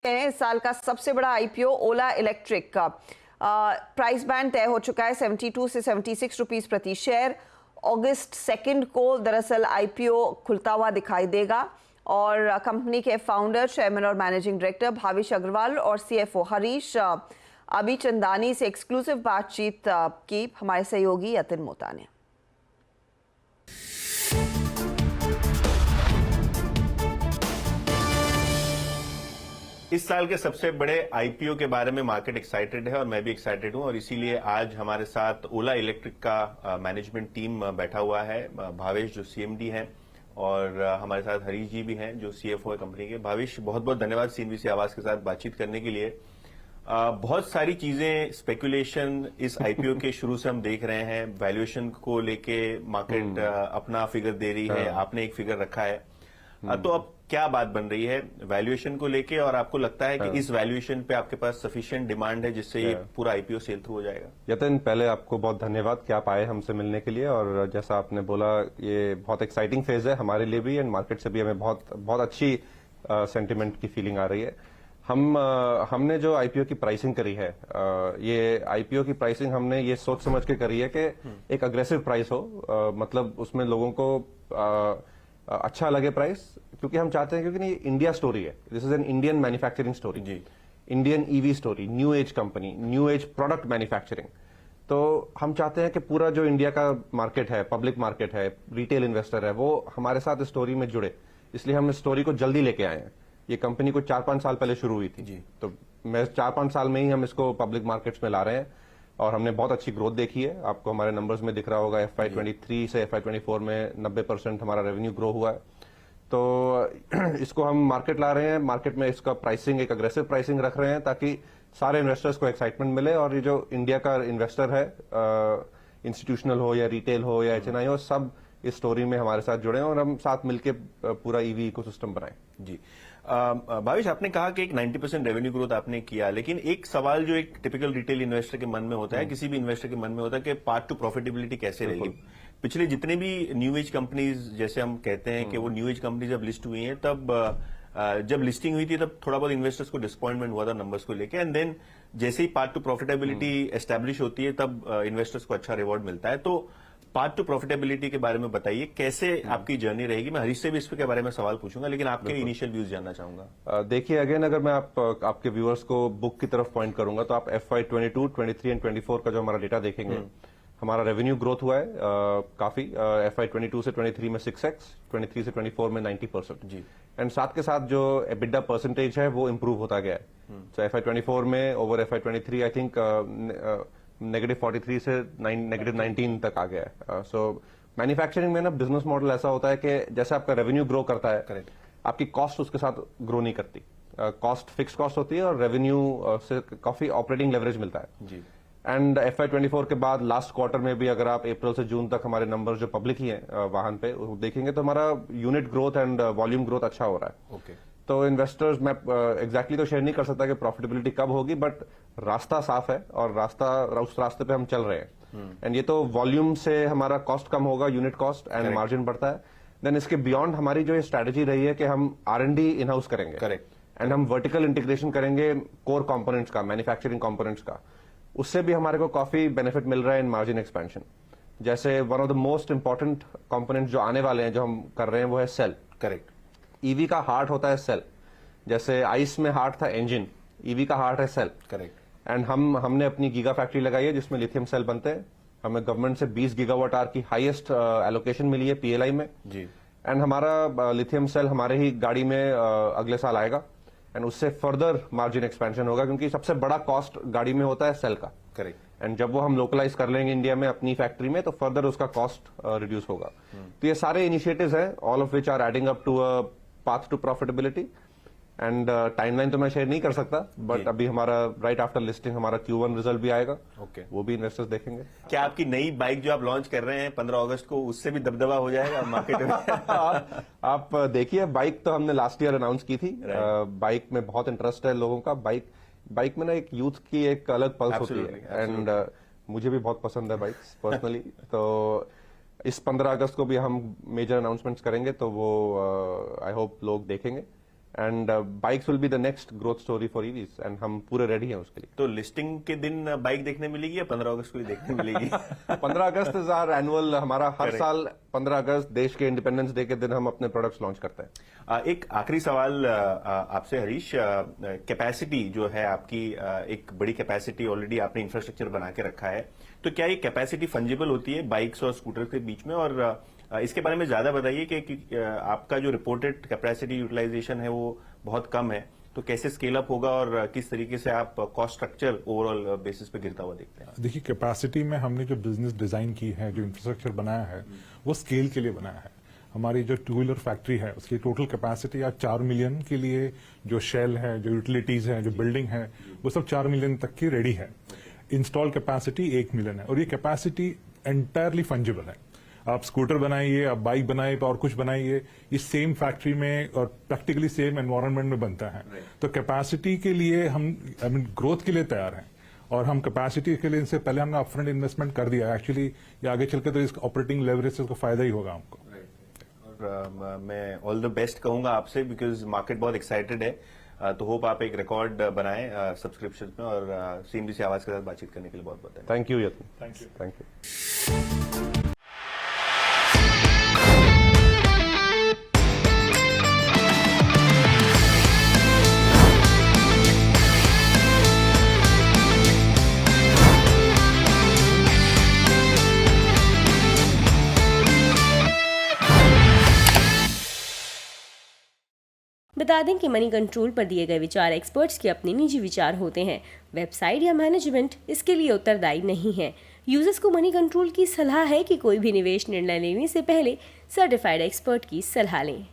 इस साल का सबसे बड़ा आईपीओ ओला इलेक्ट्रिक का प्राइस बैंड तय हो चुका है 72 से 76 रुपीस प्रति शेयर। अगस्त 2 को दरअसल आईपीओ खुलता हुआ दिखाई देगा और कंपनी के फाउंडर, चेयरमैन और मैनेजिंग डायरेक्टर भाविश अग्रवाल और सीएफओ हरीश अबीचंदानी से एक्सक्लूसिव बातचीत की हमारे सहयोगी यतिन मोता ने। इस साल के सबसे बड़े आईपीओ के बारे में मार्केट एक्साइटेड है और मैं भी एक्साइटेड हूं और इसीलिए आज हमारे साथ ओला इलेक्ट्रिक का मैनेजमेंट टीम बैठा हुआ है। भावेश जो सीएमडी हैं और हमारे साथ हरीश जी भी हैं जो सीएफओ है कंपनी के। भावेश, बहुत बहुत धन्यवाद सीएनबीसी आवाज के साथ बातचीत करने के लिए। बहुत सारी चीजें स्पेकुलेशन इस आईपीओ के शुरू से हम देख रहे हैं। वैल्यूएशन को लेके मार्केट अपना फिगर दे रही है, आपने एक फिगर रखा है, तो अब क्या बात बन रही है वैल्यूएशन को लेके और आपको लगता है कि इस वैल्यूएशन पे आपके पास सफिशिएंट डिमांड है जिससे ये पूरा आईपीओ सेल थ्रू हो जाएगा? यतिन, पहले आपको बहुत धन्यवाद कि आप आए हमसे मिलने के लिए और जैसा आपने बोला ये बहुत एक्साइटिंग फेज है हमारे लिए भी एंड मार्केट से भी हमें बहुत अच्छी सेंटिमेंट की फीलिंग आ रही है। हमने जो आईपीओ की प्राइसिंग करी है, ये आईपीओ की प्राइसिंग हमने ये सोच समझ के करी है कि एक अग्रेसिव प्राइस हो, मतलब उसमें लोगों को अच्छा लगे प्राइस, क्योंकि हम चाहते हैं, क्योंकि ये इंडिया स्टोरी है। This is an Indian manufacturing story, Indian EV story, new age company, new age product manufacturing. तो हम चाहते हैं कि पूरा जो इंडिया का मार्केट है, पब्लिक मार्केट है, रिटेल इन्वेस्टर है, वो हमारे साथ इस स्टोरी में जुड़े। इसलिए हम इस स्टोरी को जल्दी लेके आए हैं। ये कंपनी को 4-5 साल पहले शुरू हुई थी, तो मैं 4-5 साल में ही हम इसको पब्लिक मार्केट्स में ला रहे हैं और हमने बहुत अच्छी ग्रोथ देखी है। आपको हमारे नंबर्स में दिख रहा होगा, FY23 से FY24 में 90% हमारा रेवेन्यू ग्रो हुआ है। तो इसको हम मार्केट ला रहे हैं, मार्केट में इसका प्राइसिंग एक अग्रेसिव प्राइसिंग रख रहे हैं ताकि सारे इन्वेस्टर्स को एक्साइटमेंट मिले और ये जो इंडिया का इन्वेस्टर है, इंस्टीट्यूशनल हो या रिटेल हो या HNI हो, सब इस स्टोरी में हमारे साथ जुड़े और हम साथ मिलके पूरा ईवी इकोसिस्टम बनाएं। जी भावेश, आपने कहा कि एक 90% रेवेन्यू ग्रोथ आपने किया, लेकिन एक सवाल जो एक टिपिकल रिटेल इन्वेस्टर के मन में होता है, किसी भी इन्वेस्टर के मन में होता है कि पाथ टू प्रॉफिटेबिलिटी कैसे रहेगी। पिछले जितने भी न्यू एज कंपनीज, जैसे हम कहते हैं कि वो न्यू एज कंपनी जब लिस्ट हुई हैं, तब जब लिस्टिंग हुई थी तब थोड़ा बहुत इन्वेस्टर्स को डिसअपॉइंटमेंट हुआ था नंबर्स को लेके, एंड देन जैसे ही पाथ टू प्रॉफिटेबिलिटी एस्टैब्लिश होती है तब इन्वेस्टर्स को अच्छा रिवॉर्ड मिलता है। तो पाथ टू प्रॉफिटेबिलिटी के बारे में बताइए, कैसे आपकी जर्नी रहेगी। मैं हरीश से भी इसके बारे में सवाल पूछूंगा, लेकिन आपके इनिशियल व्यूज जानना चाहूंगा। देखिए, अगेन अगर मैं आपके व्यूअर्स को बुक की तरफ पॉइंट करूंगा तो आप FY22, 23 एंड 24 का जो हमारा डेटा देखेंगे, हमारा रेवेन्यू ग्रोथ हुआ है काफी। FY22 से 23 में 6x, 23 से 24 में 90% जी, एंड साथ के साथ जो EBITDA परसेंटेज है वो इम्प्रूव होता गया है। तो FY24 में ओवर FY23 आई थिंक -43 से -19 तक आ गया है। सो मैन्युफैक्चरिंग में ना बिजनेस मॉडल ऐसा होता है कि जैसे आपका रेवेन्यू ग्रो करता है, करेक्ट, आपकी कॉस्ट उसके साथ ग्रो नहीं करती। कॉस्ट फिक्स कॉस्ट होती है और रेवेन्यू से काफी ऑपरेटिंग लेवरेज मिलता है जी। एंड FY24 के बाद लास्ट क्वार्टर में भी अगर आप अप्रैल से जून तक हमारे नंबर जो पब्लिक ही हैं वाहन पे देखेंगे तो हमारा unit growth and volume growth अच्छा हो रहा है। ओके, तो इन्वेस्टर्स, मैं एग्जैक्टली तो शेयर नहीं कर सकता कि प्रॉफिटेबिलिटी कब होगी, बट रास्ता साफ है और उस रास्ते पे हम चल रहे हैं। एंड ये तो वॉल्यूम से हमारा कॉस्ट कम होगा, यूनिट कॉस्ट, एंड मार्जिन बढ़ता है। देन इसके बियॉन्ड हमारी जो स्ट्रेटेजी रही है कि हम R&D इन हाउस करेंगे, करेक्ट, एंड हम वर्टिकल इंटीग्रेशन करेंगे कोर कंपोनेंट्स का, मैन्युफैक्चरिंग कंपोनेंट्स का। उससे भी हमारे को काफी बेनिफिट मिल रहा है इन मार्जिन एक्सपेंशन। जैसे one of the most important component जो आने वाले हैं, जो हम कर रहे हैं, वो है सेल। करेक्ट, ईवी का हार्ट होता है सेल। जैसे आइस में हार्ट था इंजन, ईवी का हार्ट है सेल। करेक्ट, एंड हमने अपनी गीगा फैक्ट्री लगाई है जिसमें लिथियम सेल बनते हैं। हमें गवर्नमेंट से 20 गीगावाट आवर की हाईएस्ट एलोकेशन मिली है PLI में जी। एंड हमारा लिथियम सेल हमारे ही गाड़ी में अगले साल आएगा एंड उससे फर्दर मार्जिन एक्सपेंशन होगा, क्योंकि सबसे बड़ा कॉस्ट गाड़ी में होता है सेल का। करेक्ट, एंड जब वो हम लोकलाइज कर लेंगे इंडिया में अपनी फैक्ट्री में तो फर्दर उसका कॉस्ट रिड्यूस होगा। तो ये सारे इनिशिएटिव्स हैं, all of which are adding up to a path to profitability. And timeline तो मैं शेयर नहीं कर सकता, बट अभी हमारा राइट आफ्टर लिस्टिंग हमारा Q1 रिजल्ट भी आएगा। ओके, वो भी इन्वेस्टर्स देखेंगे। क्या आपकी नई बाइक जो आप लॉन्च कर रहे हैं 15 अगस्त को, उससे भी दबदबा हो जाएगा मार्केट में? आप देखिए, बाइक तो हमने लास्ट ईयर अनाउंस की थी। बाइक में बहुत इंटरेस्ट है लोगों का। बाइक में ना एक यूथ की एक अलग पल्स होती है, एंड मुझे भी बहुत पसंद है बाइक्स पर्सनली। तो इस 15 अगस्त को भी हम मेजर अनाउंसमेंट्स करेंगे, तो वो आई होप लोग देखेंगे। And bikes will be the next growth story for EVs and हम पूरे रेडी हैं उसके लिए। तो लिस्टिंग के दिन बाइक देखने मिलेगी या 15 अगस्त को ही देखने मिलेगी? 15 अगस्त इज आवर एनुअल, हमारा हर साल 15 अगस्त देश के इंडिपेंडेंस डे के दिन हम अपने प्रोडक्ट्स लॉन्च करते हैं। एक आखिरी सवाल आपसे हरीश, कैपेसिटी जो है आपकी, एक बड़ी कैपेसिटी ऑलरेडी आपने इंफ्रास्ट्रक्चर बना के रखा है, तो क्या ये कैपेसिटी फंजिबल होती है बाइक्स और स्कूटर के बीच में? और इसके बारे में ज्यादा बताइए कि आपका जो रिपोर्टेड कैपेसिटी यूटिलाइजेशन है वो बहुत कम है, तो कैसे स्केल अप होगा और किस तरीके से आप कॉस्ट स्ट्रक्चर ओवरऑल बेसिस पे गिरता हुआ देखते हैं? देखिए, कैपेसिटी में हमने जो बिजनेस डिजाइन की है, जो इंफ्रास्ट्रक्चर बनाया है, वो स्केल के लिए बनाया है। हमारी जो टू व्हीलर फैक्ट्री है उसकी टोटल कैपेसिटी आज 4 मिलियन के लिए, जो शेल है, जो यूटिलिटीज है, जो बिल्डिंग है, वो सब 4 मिलियन तक की रेडी है। इंस्टॉल कैपेसिटी 1 मिलियन है और ये कैपेसिटी एंटायरली फंजिबल है। आप स्कूटर बनाइए, आप बाइक बनाइए और कुछ बनाइए, ये सेम फैक्ट्री में और प्रैक्टिकली सेम एनवायरनमेंट में बनता है। तो कैपेसिटी के लिए हम ग्रोथ के लिए तैयार हैं और हम कैपेसिटी के लिए इनसे पहले हमने अपफ्रंट इन्वेस्टमेंट कर दिया है। एक्चुअली ये आगे चलकर तो इस ऑपरेटिंग लेवरेज से उसको फायदा ही होगा हमको। और मैं ऑल द बेस्ट कहूंगा आपसे, बिकॉज मार्केट बहुत एक्साइटेड है। तो होप आप एक रिकॉर्ड बनाएं सब्सक्रिप्शन में, और सीएमबीसी आवाज के साथ बातचीत करने के लिए बहुत बहुत thank you Yatin. Thank you. Thank you. बता दें कि मनी कंट्रोल पर दिए गए विचार एक्सपर्ट्स के अपने निजी विचार होते हैं। वेबसाइट या मैनेजमेंट इसके लिए उत्तरदायी नहीं है। यूजर्स को मनी कंट्रोल की सलाह है कि कोई भी निवेश निर्णय लेने से पहले सर्टिफाइड एक्सपर्ट की सलाह लें।